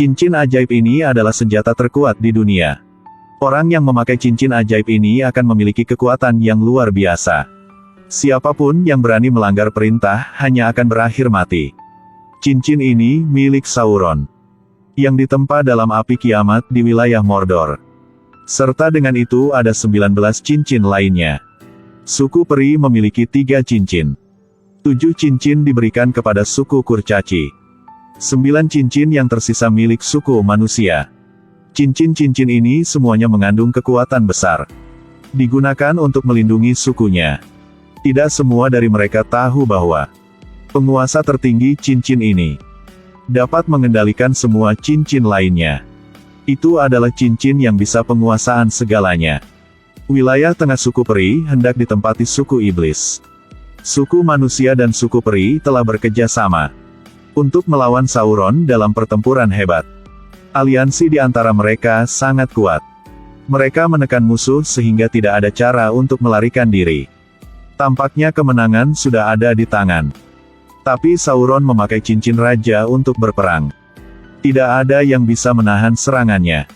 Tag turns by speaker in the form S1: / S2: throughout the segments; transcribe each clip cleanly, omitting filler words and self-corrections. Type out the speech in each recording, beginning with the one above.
S1: Cincin ajaib ini adalah senjata terkuat di dunia. Orang yang memakai cincin ajaib ini akan memiliki kekuatan yang luar biasa. Siapapun yang berani melanggar perintah, hanya akan berakhir mati. Cincin ini milik Sauron, yang ditempa dalam api kiamat di wilayah Mordor. Serta dengan itu ada 19 cincin lainnya. Suku peri memiliki 3 cincin. 7 cincin diberikan kepada suku kurcaci. 9 cincin yang tersisa milik suku manusia. Cincin-cincin ini semuanya mengandung kekuatan besar. Digunakan untuk melindungi sukunya. Tidak semua dari mereka tahu bahwa penguasa tertinggi cincin ini dapat mengendalikan semua cincin lainnya. Itu adalah cincin yang bisa penguasaan segalanya. Wilayah tengah suku peri hendak ditempati suku iblis. Suku manusia dan suku peri telah bekerja sama untuk melawan Sauron dalam pertempuran hebat. Aliansi di antara mereka sangat kuat. Mereka menekan musuh sehingga tidak ada cara untuk melarikan diri. Tampaknya kemenangan sudah ada di tangan. Tapi Sauron memakai cincin raja untuk berperang. Tidak ada yang bisa menahan serangannya.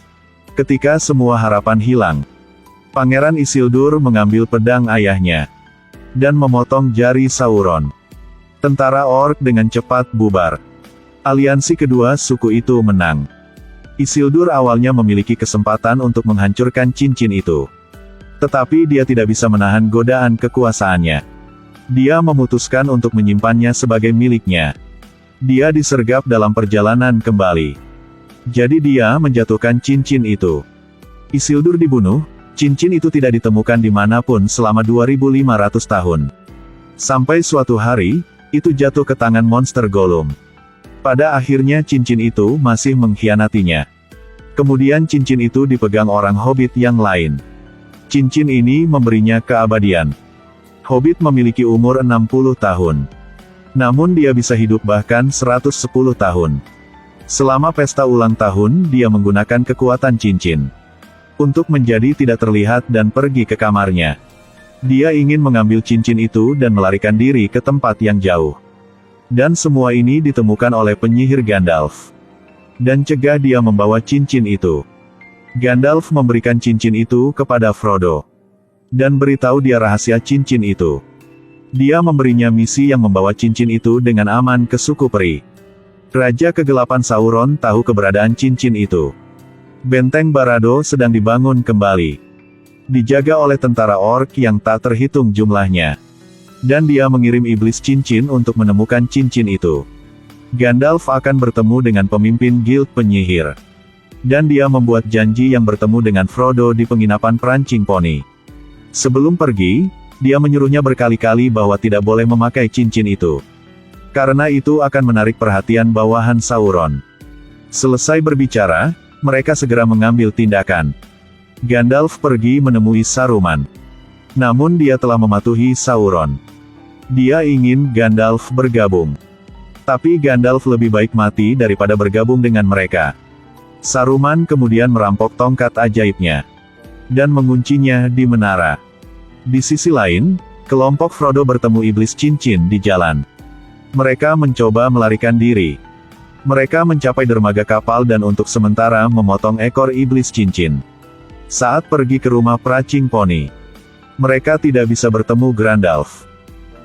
S1: Ketika semua harapan hilang, Pangeran Isildur mengambil pedang ayahnya dan memotong jari Sauron. Tentara orc dengan cepat bubar. Aliansi kedua suku itu menang. Isildur awalnya memiliki kesempatan untuk menghancurkan cincin itu. Tetapi dia tidak bisa menahan godaan kekuasaannya. Dia memutuskan untuk menyimpannya sebagai miliknya. Dia disergap dalam perjalanan kembali. Jadi dia menjatuhkan cincin itu. Isildur dibunuh, cincin itu tidak ditemukan dimanapun selama 2500 tahun. Sampai suatu hari, itu jatuh ke tangan monster Gollum. Pada akhirnya cincin itu masih mengkhianatinya. Kemudian cincin itu dipegang orang Hobbit yang lain. Cincin ini memberinya keabadian. Hobbit memiliki umur 60 tahun. Namun dia bisa hidup bahkan 110 tahun. Selama pesta ulang tahun dia menggunakan kekuatan cincin untuk menjadi tidak terlihat dan pergi ke kamarnya. Dia ingin mengambil cincin itu dan melarikan diri ke tempat yang jauh. Dan semua ini ditemukan oleh penyihir Gandalf. Dan cegah dia membawa cincin itu. Gandalf memberikan cincin itu kepada Frodo. Dan beritahu dia rahasia cincin itu. Dia memberinya misi yang membawa cincin itu dengan aman ke suku peri. Raja Kegelapan Sauron tahu keberadaan cincin itu. Benteng Barad-dûr sedang dibangun kembali. Dijaga oleh tentara orc yang tak terhitung jumlahnya. Dan dia mengirim iblis cincin untuk menemukan cincin itu. Gandalf akan bertemu dengan pemimpin Guild Penyihir. Dan dia membuat janji yang bertemu dengan Frodo di penginapan Prancing Pony. Sebelum pergi, dia menyuruhnya berkali-kali bahwa tidak boleh memakai cincin itu. Karena itu akan menarik perhatian bawahan Sauron. Selesai berbicara, mereka segera mengambil tindakan. Gandalf pergi menemui Saruman. Namun dia telah mematuhi Sauron. Dia ingin Gandalf bergabung. Tapi Gandalf lebih baik mati daripada bergabung dengan mereka. Saruman kemudian merampok tongkat ajaibnya. Dan menguncinya di menara. Di sisi lain, kelompok Frodo bertemu iblis cincin di jalan. Mereka mencoba melarikan diri. Mereka mencapai dermaga kapal dan untuk sementara memotong ekor iblis cincin. Saat pergi ke rumah Prancing Pony, mereka tidak bisa bertemu Gandalf.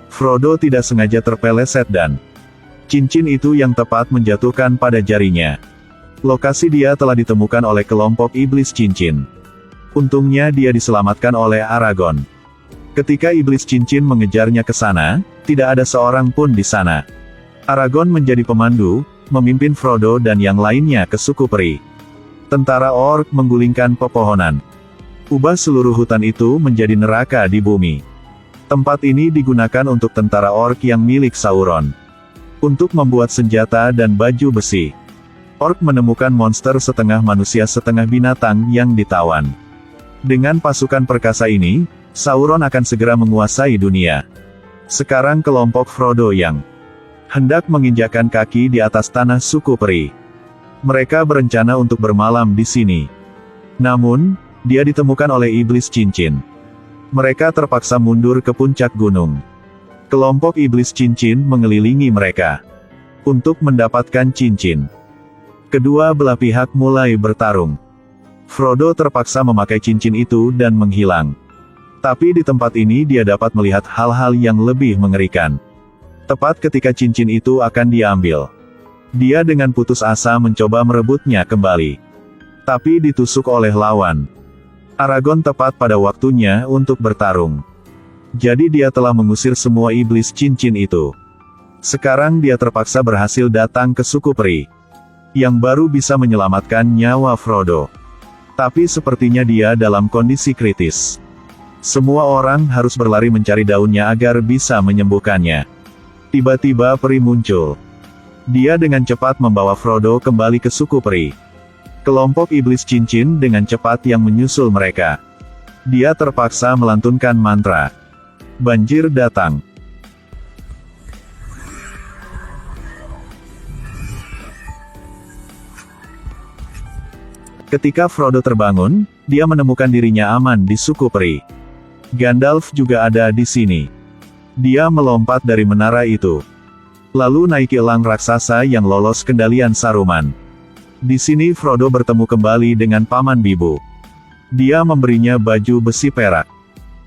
S1: Frodo tidak sengaja terpeleset dan cincin itu yang tepat menjatuhkan pada jarinya. Lokasi dia telah ditemukan oleh kelompok iblis cincin. Untungnya dia diselamatkan oleh Aragorn. Ketika iblis cincin mengejarnya ke sana, tidak ada seorang pun di sana. Aragorn menjadi pemandu, memimpin Frodo dan yang lainnya ke suku peri. Tentara orc menggulingkan pepohonan. Ubah seluruh hutan itu menjadi neraka di bumi. Tempat ini digunakan untuk tentara orc yang milik Sauron. Untuk membuat senjata dan baju besi. Orc menemukan monster setengah manusia setengah binatang yang ditawan. Dengan pasukan perkasa ini, Sauron akan segera menguasai dunia. Sekarang kelompok Frodo yang hendak menginjakkan kaki di atas tanah suku peri. Mereka berencana untuk bermalam di sini. Namun, dia ditemukan oleh iblis cincin. Mereka terpaksa mundur ke puncak gunung. Kelompok iblis cincin mengelilingi mereka untuk mendapatkan cincin. Kedua belah pihak mulai bertarung. Frodo terpaksa memakai cincin itu dan menghilang. Tapi di tempat ini dia dapat melihat hal-hal yang lebih mengerikan. Tepat ketika cincin itu akan diambil, dia dengan putus asa mencoba merebutnya kembali. Tapi ditusuk oleh lawan. Aragorn tepat pada waktunya untuk bertarung. Jadi dia telah mengusir semua iblis cincin itu. Sekarang dia terpaksa berhasil datang ke suku peri, yang baru bisa menyelamatkan nyawa Frodo. Tapi sepertinya dia dalam kondisi kritis. Semua orang harus berlari mencari daunnya agar bisa menyembuhkannya. Tiba-tiba peri muncul. Dia dengan cepat membawa Frodo kembali ke suku peri. Kelompok iblis cincin dengan cepat yang menyusul mereka. Dia terpaksa melantunkan mantra. Banjir datang. Ketika Frodo terbangun, dia menemukan dirinya aman di suku peri. Gandalf juga ada di sini. Dia melompat dari menara itu, lalu naiki elang raksasa yang lolos kendalian Saruman. Di sini Frodo bertemu kembali dengan Paman Bibu. Dia memberinya baju besi perak,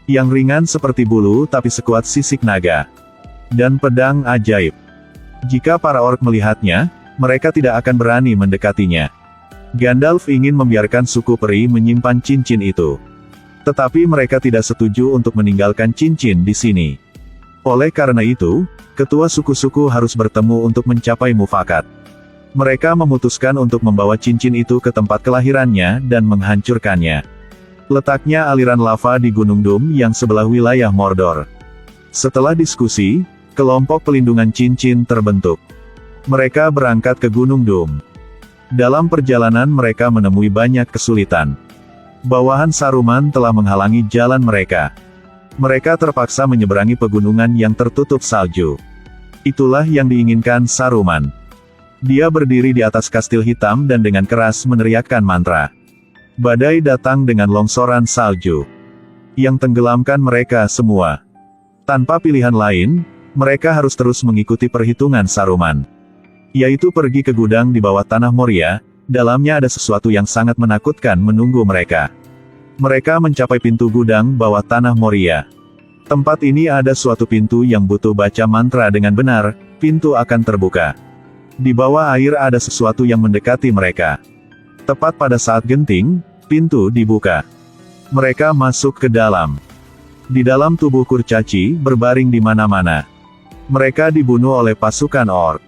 S1: yang ringan seperti bulu tapi sekuat sisik naga, dan pedang ajaib. Jika para orc melihatnya, mereka tidak akan berani mendekatinya. Gandalf ingin membiarkan suku peri menyimpan cincin itu. Tetapi mereka tidak setuju untuk meninggalkan cincin di sini. Oleh karena itu, ketua suku-suku harus bertemu untuk mencapai mufakat. Mereka memutuskan untuk membawa cincin itu ke tempat kelahirannya dan menghancurkannya. Letaknya aliran lava di Gunung Doom yang sebelah wilayah Mordor. Setelah diskusi, kelompok pelindungan cincin terbentuk. Mereka berangkat ke Gunung Doom. Dalam perjalanan mereka menemui banyak kesulitan. Bawahan Saruman telah menghalangi jalan mereka. Mereka terpaksa menyeberangi pegunungan yang tertutup salju. Itulah yang diinginkan Saruman. Dia berdiri di atas kastil hitam dan dengan keras meneriakkan mantra. Badai datang dengan longsoran salju, yang tenggelamkan mereka semua. Tanpa pilihan lain, mereka harus terus mengikuti perhitungan Saruman, yaitu pergi ke gudang di bawah tanah Moria. Dalamnya ada sesuatu yang sangat menakutkan menunggu mereka. Mereka mencapai pintu gudang bawah tanah Moria. Tempat ini ada suatu pintu yang butuh baca mantra dengan benar, pintu akan terbuka. Di bawah air ada sesuatu yang mendekati mereka. Tepat pada saat genting, pintu dibuka. Mereka masuk ke dalam. Di dalam tubuh kurcaci berbaring di mana-mana. Mereka dibunuh oleh pasukan orc.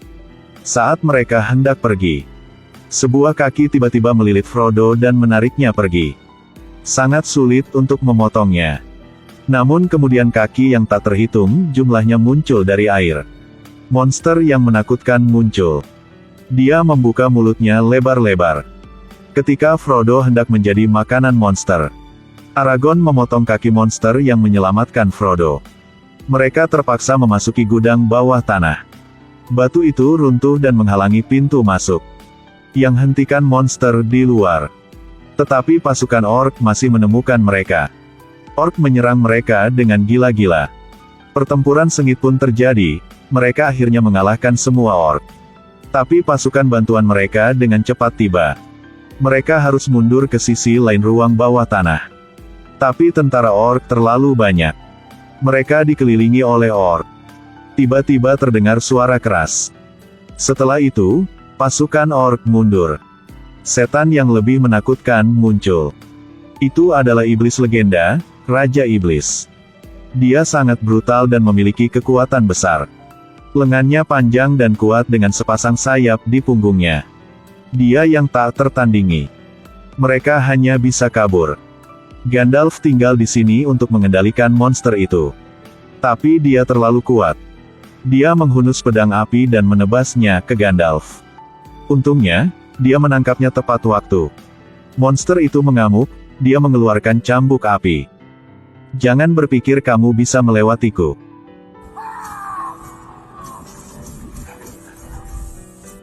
S1: Saat mereka hendak pergi, sebuah kaki tiba-tiba melilit Frodo dan menariknya pergi. Sangat sulit untuk memotongnya. Namun kemudian kaki yang tak terhitung jumlahnya muncul dari air. Monster yang menakutkan muncul. Dia membuka mulutnya lebar-lebar. Ketika Frodo hendak menjadi makanan monster, Aragorn memotong kaki monster yang menyelamatkan Frodo. Mereka terpaksa memasuki gudang bawah tanah. Batu itu runtuh dan menghalangi pintu masuk, yang hentikan monster di luar. Tetapi pasukan orc masih menemukan mereka. Orc menyerang mereka dengan gila-gila. Pertempuran sengit pun terjadi, mereka akhirnya mengalahkan semua orc. Tapi pasukan bantuan mereka dengan cepat tiba. Mereka harus mundur ke sisi lain ruang bawah tanah. Tapi tentara orc terlalu banyak. Mereka dikelilingi oleh orc. Tiba-tiba terdengar suara keras. Setelah itu, pasukan orc mundur. Setan yang lebih menakutkan muncul. Itu adalah iblis legenda, Raja Iblis. Dia sangat brutal dan memiliki kekuatan besar. Lengannya panjang dan kuat dengan sepasang sayap di punggungnya. Dia yang tak tertandingi. Mereka hanya bisa kabur. Gandalf tinggal di sini untuk mengendalikan monster itu. Tapi dia terlalu kuat. Dia menghunus pedang api dan menebasnya ke Gandalf. Untungnya, dia menangkapnya tepat waktu. Monster itu mengamuk, dia mengeluarkan cambuk api. Jangan berpikir kamu bisa melewatiku.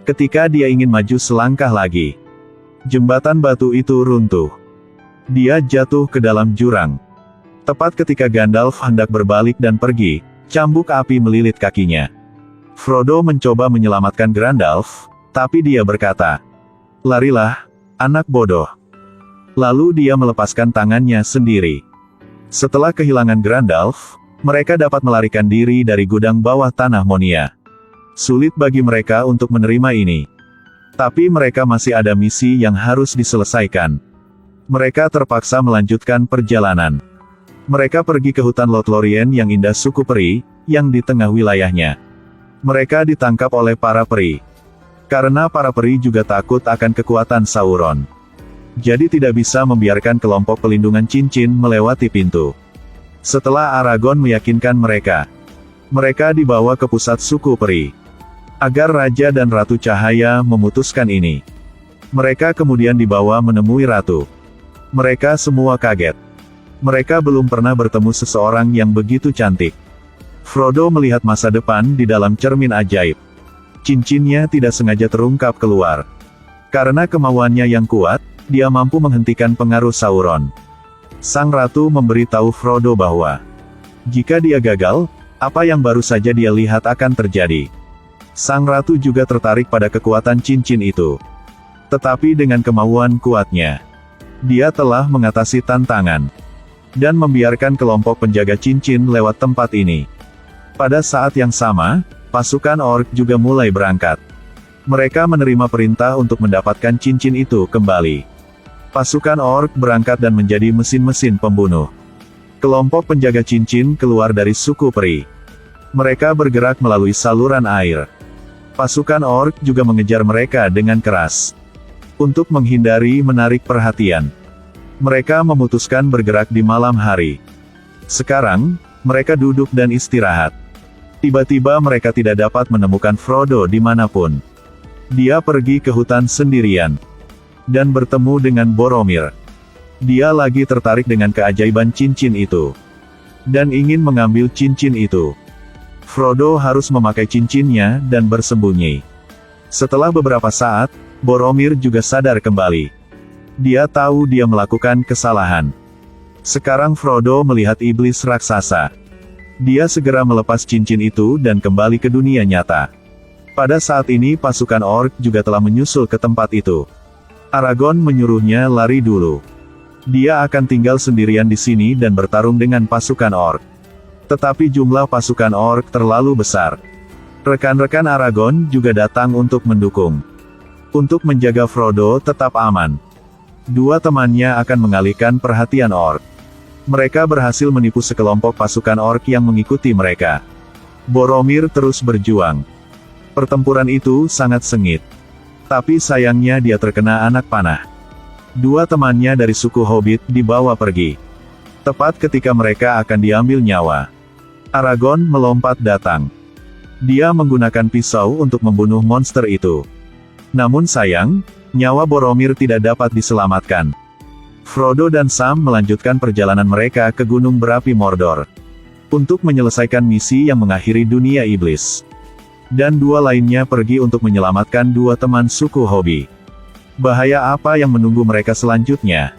S1: Ketika dia ingin maju selangkah lagi, jembatan batu itu runtuh. Dia jatuh ke dalam jurang. Tepat ketika Gandalf hendak berbalik dan pergi, cambuk api melilit kakinya. Frodo mencoba menyelamatkan Gandalf, tapi dia berkata, Larilah, anak bodoh. Lalu dia melepaskan tangannya sendiri. Setelah kehilangan Grandalf, mereka dapat melarikan diri dari gudang bawah tanah Monia. Sulit bagi mereka untuk menerima ini. Tapi mereka masih ada misi yang harus diselesaikan. Mereka terpaksa melanjutkan perjalanan. Mereka pergi ke hutan Lothlorien yang indah suku peri, yang di tengah wilayahnya. Mereka ditangkap oleh para peri. Karena para peri juga takut akan kekuatan Sauron. Jadi tidak bisa membiarkan kelompok pelindungan cincin melewati pintu. Setelah Aragorn meyakinkan mereka, mereka dibawa ke pusat suku peri. Agar Raja dan Ratu Cahaya memutuskan ini. Mereka kemudian dibawa menemui Ratu. Mereka semua kaget. Mereka belum pernah bertemu seseorang yang begitu cantik. Frodo melihat masa depan di dalam cermin ajaib. Cincinnya tidak sengaja terungkap keluar. Karena kemauannya yang kuat, dia mampu menghentikan pengaruh Sauron. Sang Ratu memberitahu Frodo bahwa, jika dia gagal, apa yang baru saja dia lihat akan terjadi. Sang Ratu juga tertarik pada kekuatan cincin itu. Tetapi dengan kemauan kuatnya, dia telah mengatasi tantangan. Dan membiarkan kelompok penjaga cincin lewat tempat ini. Pada saat yang sama, pasukan orc juga mulai berangkat. Mereka menerima perintah untuk mendapatkan cincin itu kembali. Pasukan orc berangkat dan menjadi mesin-mesin pembunuh. Kelompok penjaga cincin keluar dari suku peri. Mereka bergerak melalui saluran air. Pasukan orc juga mengejar mereka dengan keras. Untuk menghindari menarik perhatian, mereka memutuskan bergerak di malam hari. Sekarang, mereka duduk dan istirahat. Tiba-tiba mereka tidak dapat menemukan Frodo dimanapun. Dia pergi ke hutan sendirian. Dan bertemu dengan Boromir. Dia lagi tertarik dengan keajaiban cincin itu. Dan ingin mengambil cincin itu. Frodo harus memakai cincinnya dan bersembunyi. Setelah beberapa saat, Boromir juga sadar kembali. Dia tahu dia melakukan kesalahan. Sekarang Frodo melihat iblis raksasa. Dia segera melepas cincin itu dan kembali ke dunia nyata. Pada saat ini pasukan orc juga telah menyusul ke tempat itu. Aragorn menyuruhnya lari dulu. Dia akan tinggal sendirian di sini dan bertarung dengan pasukan orc. Tetapi jumlah pasukan orc terlalu besar. Rekan-rekan Aragorn juga datang untuk mendukung. Untuk menjaga Frodo tetap aman. Dua temannya akan mengalihkan perhatian orc. Mereka berhasil menipu sekelompok pasukan orc yang mengikuti mereka. Boromir terus berjuang. Pertempuran itu sangat sengit. Tapi sayangnya dia terkena anak panah. Dua temannya dari suku Hobbit dibawa pergi. Tepat ketika mereka akan diambil nyawa, Aragorn melompat datang. Dia menggunakan pisau untuk membunuh monster itu. Namun sayang, nyawa Boromir tidak dapat diselamatkan. Frodo dan Sam melanjutkan perjalanan mereka ke Gunung Berapi Mordor. Untuk menyelesaikan misi yang mengakhiri dunia iblis. Dan dua lainnya pergi untuk menyelamatkan dua teman suku Hobi. Bahaya apa yang menunggu mereka selanjutnya?